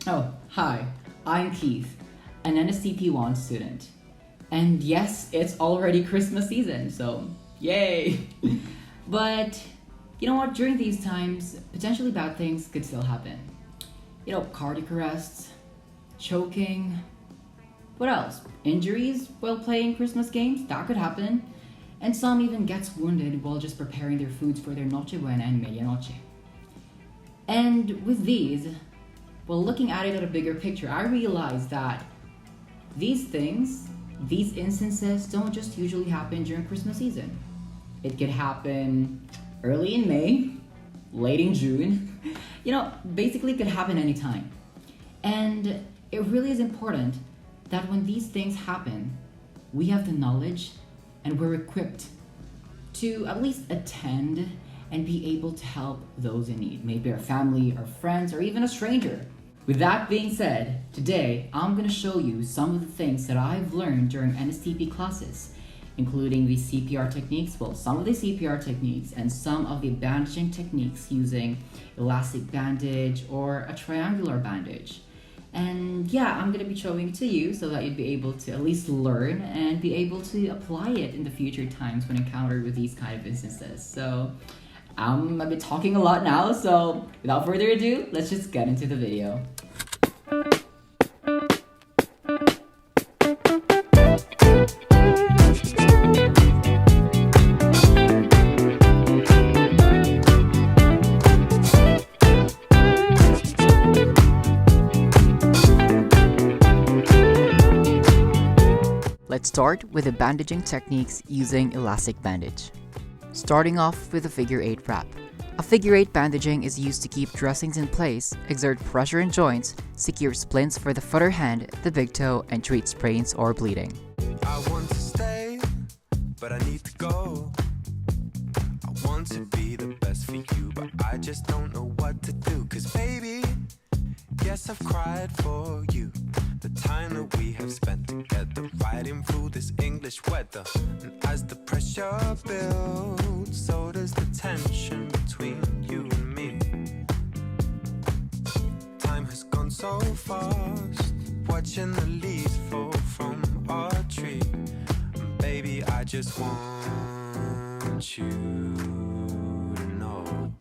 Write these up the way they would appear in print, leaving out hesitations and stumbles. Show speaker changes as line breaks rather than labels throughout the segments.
Oh, hi, I'm Keith, an NSTP 1 student. And yes, it's already Christmas season, so yay! But you know what, during these times, potentially bad things could still happen. Cardiac arrests, choking, what else? Injuries while playing Christmas games, that could happen. And some even gets wounded while just preparing their foods for their Noche Buena and Medianoche. And with these, well, looking at it at a bigger picture, I realized that these things, these instances, don't just usually happen during Christmas season. It could happen early in May, late in June. Basically it could happen anytime. And it really is important that when these things happen, we have the knowledge and we're equipped to at least attend and be able to help those in need, maybe our family or friends or even a stranger. With that being said, today I'm going to show you some of the things that I've learned during NSTP classes, including the CPR techniques, some of the CPR techniques and some of the bandaging techniques using elastic bandage or a triangular bandage. And yeah, I'm going to be showing it to you so that you'd be able to at least learn and be able to apply it in the future times when encountered with these kind of instances. So I'm a bit talking a lot now, so without further ado, let's just get into the video. Let's start with the bandaging techniques using elastic bandage. Starting off with a figure 8 wrap. A figure 8 bandaging is used to keep dressings in place, exert pressure in joints, secure splints for the foot or hand, the big toe, and treat sprains or bleeding.
I want to stay, but I need to go. I want to be the best for you, but I just don't know what to do. Cause baby, yes, I've cried for you. The time that we have spent together, riding through this English weather. And as the pressure builds, so does the tension between you and me. Time has gone so fast, watching the leaves fall from our tree. And baby, I just want you to know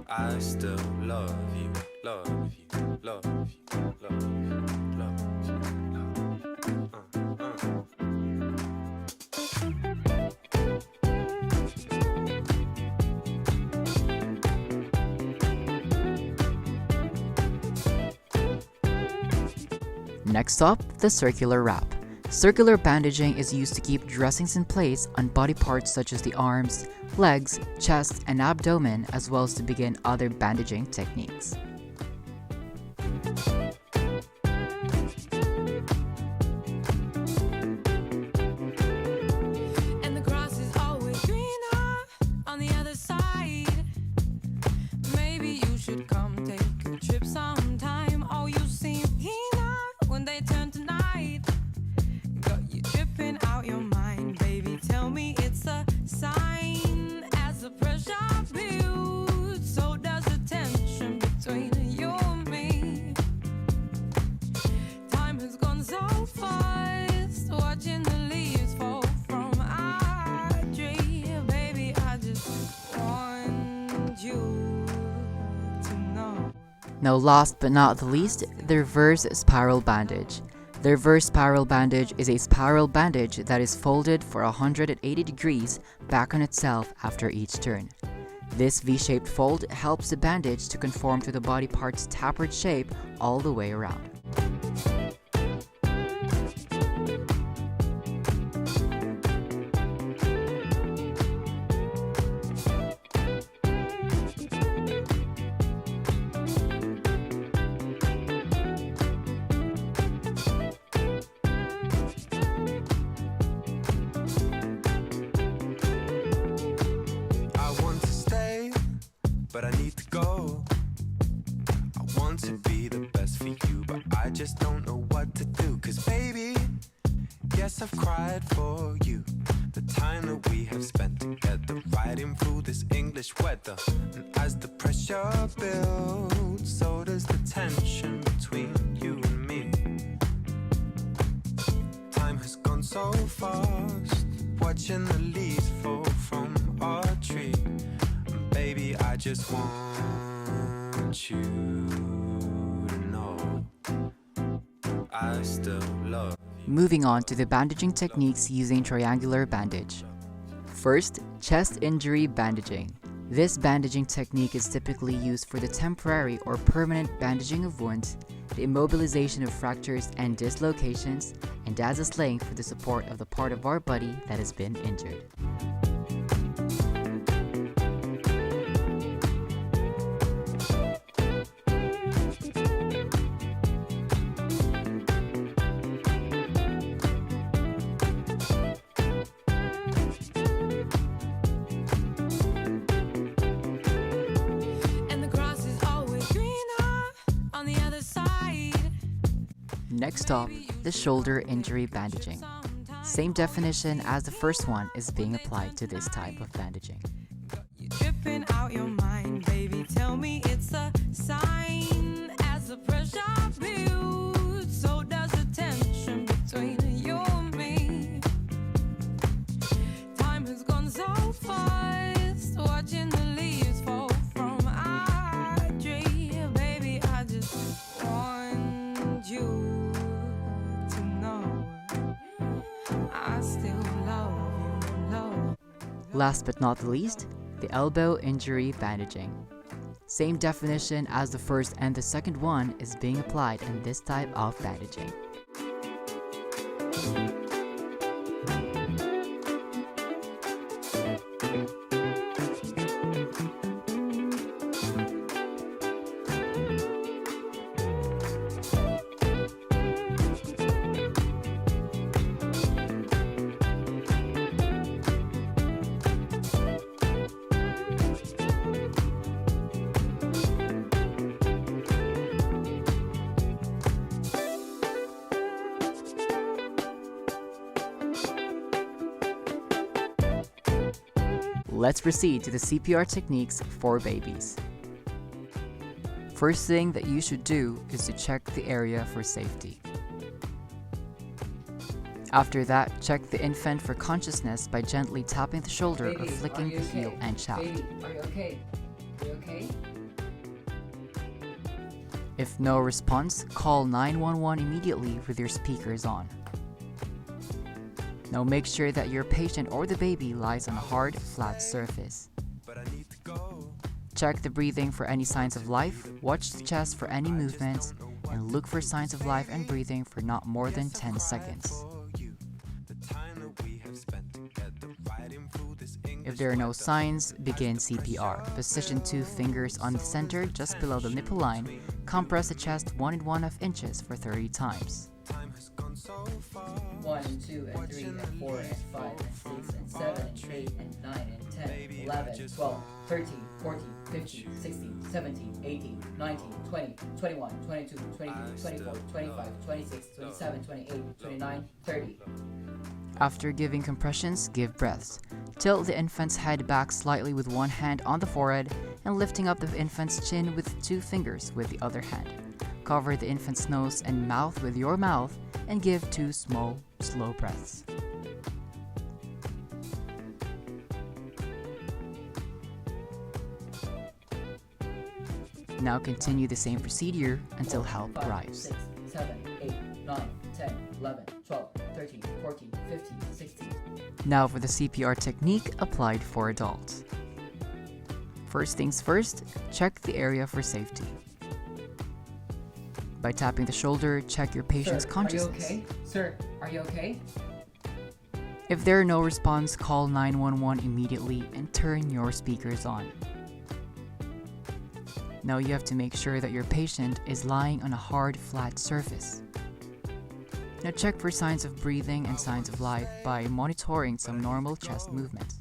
I still love you, love you, love you, love you, love you, love you.
Next up, the circular wrap. Circular bandaging is used to keep dressings in place on body parts such as the arms, legs, chest, and abdomen, as well as to begin other bandaging techniques.
And the grass is always greener on the other side. Maybe you should come take a trip sometime. Oh, you seem keener when they turn to night. Got you tripping out your mind, baby. Tell me it's a sign. As the pressure builds, so does the tension between you and me. Time has gone so fast, watching the leaves fall from our tree. Baby, I just want you to know.
Now last but not the least, the reverse spiral bandage. The reverse spiral bandage is a spiral bandage that is folded for 180 degrees back on itself after each turn. This V-shaped fold helps the bandage to conform to the body part's tapered shape all the way around.
But I need to go. I want to be the best for you, but I just don't know what to do. Cause baby, yes, I've cried for you. The time that we have spent together, riding through this English weather. And as the pressure builds, so does the tension between you and me. Time has gone so fast, watching the leaves fall from our tree. And baby, I just want you to know I still love.
Moving on to the bandaging techniques using triangular bandage. First, chest injury bandaging. This bandaging technique is typically used for the temporary or permanent bandaging of wounds, the immobilization of fractures and dislocations, and as a sling for the support of the part of our body that has been injured. Next up, the shoulder injury bandaging. Same definition as the first one is being applied to this type of bandaging.
You're tripping out your mind, baby. Tell me it's a sign. As the pressure builds, so does the tension between you and me. Time has gone so fast, watching the leaves fall from our tree. Baby, I just want you. I still love you, love.
Last but not the least, the elbow injury bandaging. Same definition as the first and the second one is being applied in this type of bandaging. Let's proceed to the CPR techniques for babies. First thing that you should do is to check the area for safety. After that, check the infant for consciousness by gently tapping the shoulder or flicking the heel and shaft.
Baby, are you okay? Are you okay?
If no response, call 911 immediately with your speakers on. Now make sure that your patient or the baby lies on a hard, flat surface. Check the breathing for any signs of life, watch the chest for any movements, and look for signs of life and breathing for not more than 10 seconds. If there are no signs, begin CPR. Position 2 fingers on the center just below the nipple line. Compress the chest 1 1/2 inches for 30 times.
1 and 2 and 3 and 4 and 5 and 6 and 7 and 8 and 9 and 10, 11, 12, 13, 14, 15, 16, 17, 18, 19, 20, 21, 22, 23, 24, 25, 26, 27, 28, 29, 30.
After giving compressions, give breaths. Tilt the infant's head back slightly with one hand on the forehead and lifting up the infant's chin with 2 fingers with the other hand. Cover the infant's nose and mouth with your mouth and give 2 small, slow breaths. Now continue the same procedure until help
5,
arrives.
6, 7, 8, 9, 10, 11, 12, 13, 14, 15, 16.
Now for the CPR technique applied for adults. First things first, check the area for safety. By tapping the shoulder, check your patient's consciousness.
Are you okay? Sir, are you okay?
If there are no response, call 911 immediately and turn your speakers on. Now you have to make sure that your patient is lying on a hard, flat surface. Now check for signs of breathing and signs of life by monitoring some normal chest movements.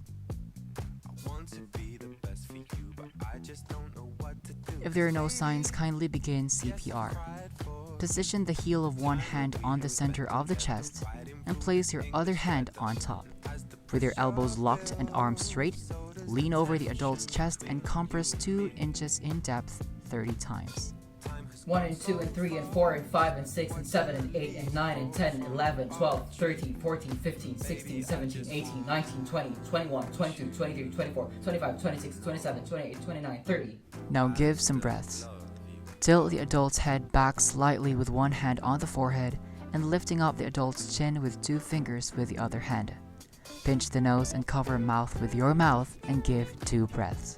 If there are no signs, kindly begin CPR. Position the heel of one hand on the center of the chest and place your other hand on top.
With your elbows locked and arms straight, lean over the adult's chest and compress 2 inches in depth 30 times.
1 and 2 and 3 and 4 and 5 and 6 and 7 and 8 and 9 and 10 and 11, 12, 13, 14, 15, 16, 17, 18, 19, 20, 21, 22, 23, 24, 25, 26, 27, 28, 29, 30.
Now give some breaths. Tilt the adult's head back slightly with one hand on the forehead and lifting up the adult's chin with 2 fingers with the other hand. Pinch the nose and cover mouth with your mouth and give 2 breaths.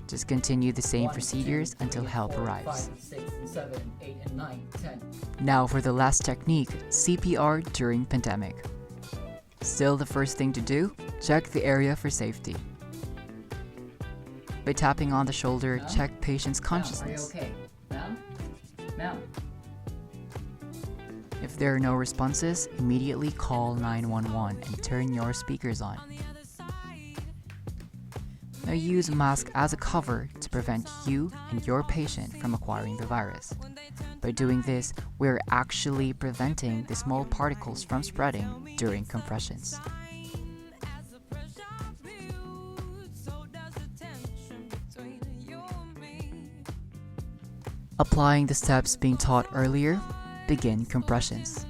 Just continue the same
1,
procedures
2, 3,
until help
4,
arrives.
5, 6, and 7, 8, and 9, 10.
Now for the last technique, CPR during pandemic. Still the first thing to do, check the area for safety. By tapping on the shoulder,
Ma'am?
check patient's
Ma'am,
consciousness.
are you okay? Ma'am? Ma'am?
If there are no responses, immediately call 911 and turn your speakers on. Now use a mask as a cover to prevent you and your patient from acquiring the virus. By doing this, we're actually preventing the small particles from spreading during compressions. Applying the steps being taught earlier, begin compressions.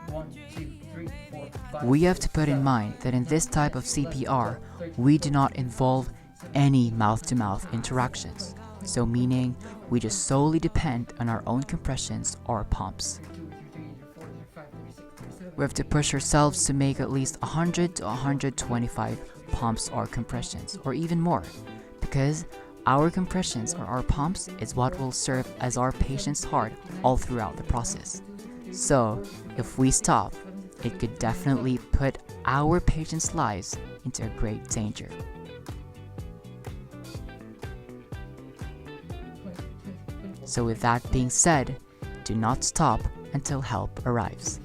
1, 2, 3, 4, 5,
We have to
6,
put in
7,
mind
8,
that in this
9,
type of
10, 11,
CPR,
12, 13,
we do not
14,
involve
15,
any mouth-to-mouth interactions, so meaning we just solely depend on our own compressions or pumps. We have to push ourselves to make at least 100 to 125 pumps or compressions, or even more, because our compressions or our pumps is what will serve as our patient's heart all throughout the process. So, if we stop, it could definitely put our patients' lives into a great danger. So with that being said, do not stop until help arrives.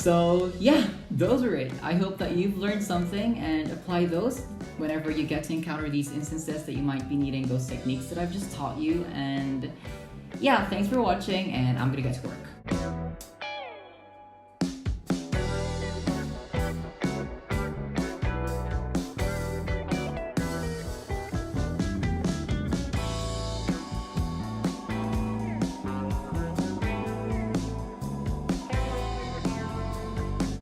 So yeah, those are it. I hope that you've learned something and apply those whenever you get to encounter these instances that you might be needing those techniques that I've just taught you. And yeah, thanks for watching, and I'm gonna get to work.